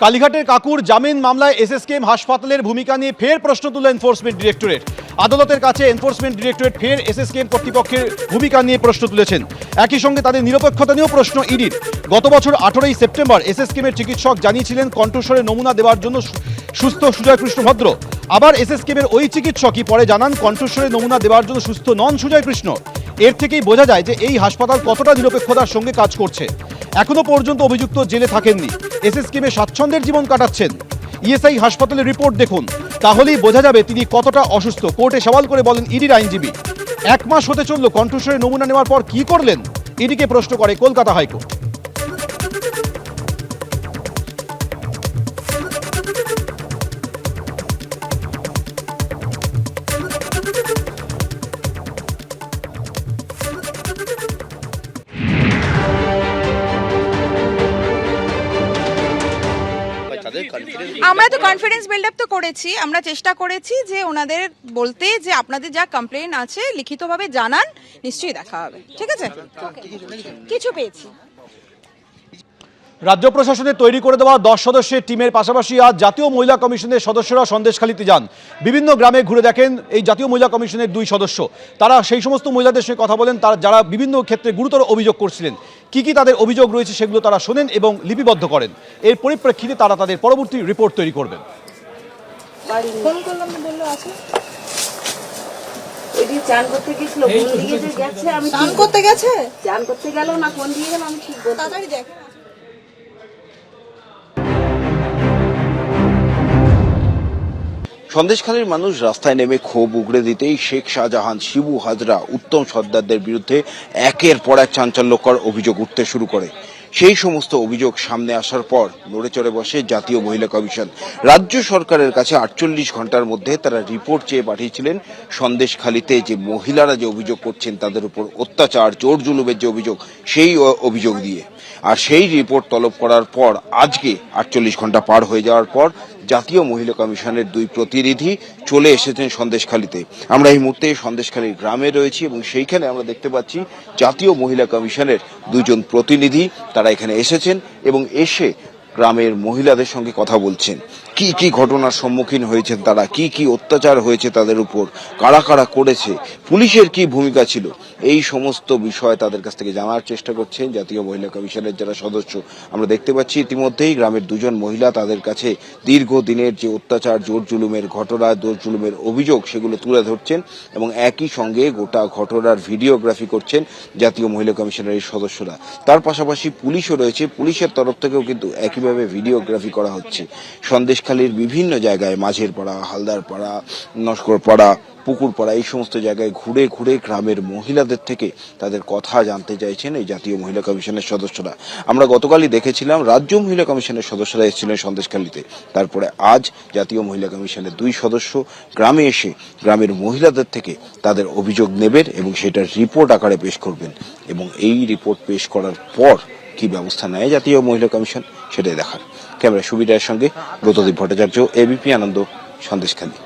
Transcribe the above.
কালীঘাটের কাকুর জামিন মামলায় এসএসকেএম হাসপাতালের ভূমিকা নিয়ে ফের প্রশ্ন তুলল এনফোর্সমেন্ট ডিরেক্টরেট। আদালতের কাছে এনফোর্সমেন্ট ডিরেক্টরেট ফের এসএসকেএম কর্তৃপক্ষের ভূমিকা নিয়ে প্রশ্ন তুলেছেন। একই সঙ্গে তাদের নিরপেক্ষতা নিয়েও প্রশ্ন ইডির। গত বছর 18ই সেপ্টেম্বর এসএসকেএমের চিকিৎসক জানিয়েছিলেন কণ্ঠস্বরে নমুনা দেওয়ার জন্য সুস্থ সুজয় কৃষ্ণ ভদ্র। আবার এসএসকেএমের ওই চিকিৎসকই পরে জানান কণ্ঠস্বরে নমুনা দেওয়ার জন্য সুস্থ নন সুজয় কৃষ্ণ। এর থেকেই বোঝা যায় যে এই হাসপাতাল কতটা নিরপেক্ষতার সঙ্গে কাজ করছে। এখনো পর্যন্ত অভিযুক্ত জেলে থাকেননি, এসএসকেএমে স্বাচ্ছন্দ্যের জীবন কাটাচ্ছেন। ইএসআই হাসপাতালের রিপোর্ট দেখুন, তাহলেই বোঝা যাবে তিনি কতটা অসুস্থ। কোর্টে সওয়াল করে বলেন ইডির আইনজীবী। 1 মাস হতে চলল, কণ্ঠস্বরের নমুনা নেওয়ার পর কি করলেন, ইডিকে প্রশ্ন করে কলকাতা হাইকোর্ট। আমরা তো কনফিডেন্স বিল্ড আপ তো করেছি, আমরা চেষ্টা করেছি যে ওনাদের বলতে যে আপনাদের যা কমপ্লেন আছে লিখিতভাবে জানান, নিশ্চয়ই দেখা হবে। ঠিক আছে, কিছু পেয়েছি। রাজ্য প্রশাসনের তৈরি করে দেওয়া 10 সদস্যের টিমের পাশাপাশি আজ জাতীয় মহিলা কমিশনের সদস্যরা সন্দেশখালীতে যান। বিভিন্ন গ্রামে ঘুরে দেখেন এই জাতীয় মহিলা কমিশনের 2 সদস্য। তারা সেই সমস্ত মহিলাদের সঙ্গে কথা বলেন যারা বিভিন্ন ক্ষেত্রে গুরুতর অভিযোগ করছিলেন। কি তাদের অভিযোগ রয়েছে সেগুলো তারা শোনেন এবং লিপিবদ্ধ করেন। এর পরিপ্রেক্ষিতে তারা তাদের পরবর্তী রিপোর্ট তৈরি করবেন। চান করতে গেছিল, চান করতে গেছে, চান করতে গেল না, ফোন দিয়ে গেল, আমি ঠিক তাড়াতাড়ি দেখ। সন্দেশখালীর মানুষ রাস্তায় নেমে ক্ষোভ উগড়ে দিতেই শেখ শাহজাহান, শিবু হাজরা, উত্তম সর্দারদের বিরুদ্ধে একের পর এক চাঞ্চল্যকর অভিযোগ উঠতে শুরু করে। সেই সমস্ত অভিযোগ সামনে আসার পর নড়ে চড়ে বসে জাতীয় মহিলা কমিশন। রাজ্য সরকারের কাছে 48 ঘন্টার মধ্যে তারা রিপোর্ট চেয়ে পাঠিয়েছিলেন সন্দেশখালীতে যে মহিলারা যে অভিযোগ করছেন তাদের উপর অত্যাচার, জোর জুলুমের যে অভিযোগ, সেই অভিযোগ দিয়ে। আর সেই রিপোর্ট তলব করার পর আজকে 48 ঘন্টা পার হয়ে যাওয়ার পর জাতীয় মহিলা কমিশনের 2 প্রতিনিধি চলে এসেছেন সন্দেশখালীতে। আমরা এই মুহূর্তে সন্দেশখালীর গ্রামে রয়েছি এবং সেইখানে আমরা দেখতে পাচ্ছি জাতীয় মহিলা কমিশনের 2 জন প্রতিনিধি তারা এখানে এসেছেন এবং এসে গ্রামের মহিলাদের সঙ্গে কথা বলছেন। কি ঘটনার সম্মুখীন হয়েছেন তারা, কি অত্যাচার হয়েছে তাদের উপর, কারা কারা করেছে, পুলিশের কি ভূমিকা ছিল, এই সমস্ত বিষয় তাদের কাছ থেকে জানার চেষ্টা করছেন জাতীয় মহিলা কমিশনের যারা সদস্য। আমরা দেখতে পাচ্ছি ইতিমধ্যেই গ্রামের 2 জন মহিলা তাদের কাছে দীর্ঘদিনের যে অত্যাচার, জোর জুলুমের ঘটনা, জোর জুলুমের অভিযোগ সেগুলো তুলে ধরছেন এবং একই সঙ্গে গোটা ঘটনার ভিডিওগ্রাফি করছেন জাতীয় মহিলা কমিশনের এই সদস্যরা। তার পাশাপাশি পুলিশও রয়েছে, পুলিশের তরফ থেকেও কিন্তু একইভাবে ভিডিওগ্রাফি করা হচ্ছে। সন্দেশখালীর বিভিন্ন জায়গায়, মাঝের পাড়া, হালদার পাড়া, নস্কর পাড়া, পুকুর পাড়া, এই সমস্ত জায়গায় ঘুরে ঘুরে গ্রামের মহিলাদের থেকে তাদের কথা জানতে চাইছেন এই জাতীয় মহিলা কমিশনের সদস্যরা। আমরা গতকালই দেখেছিলাম রাজ্য মহিলা কমিশনের সদস্যরা এসেছিলেন সন্দেশখালীতে। তারপরে আজ জাতীয় মহিলা কমিশনের 2 সদস্য গ্রামে এসে গ্রামের মহিলাদের থেকে তাদের অভিযোগ নেবেন এবং সেটার রিপোর্ট আকারে পেশ করবেন এবং এই রিপোর্ট পেশ করার পর কি ব্যবস্থা নেয় জাতীয় মহিলা কমিশন সেটাই দেখার। ক্যামেরা সুবিধার সঙ্গে ব্রতদীপ ভট্টাচার্য, এবিপি আনন্দ, সন্দেশখালী।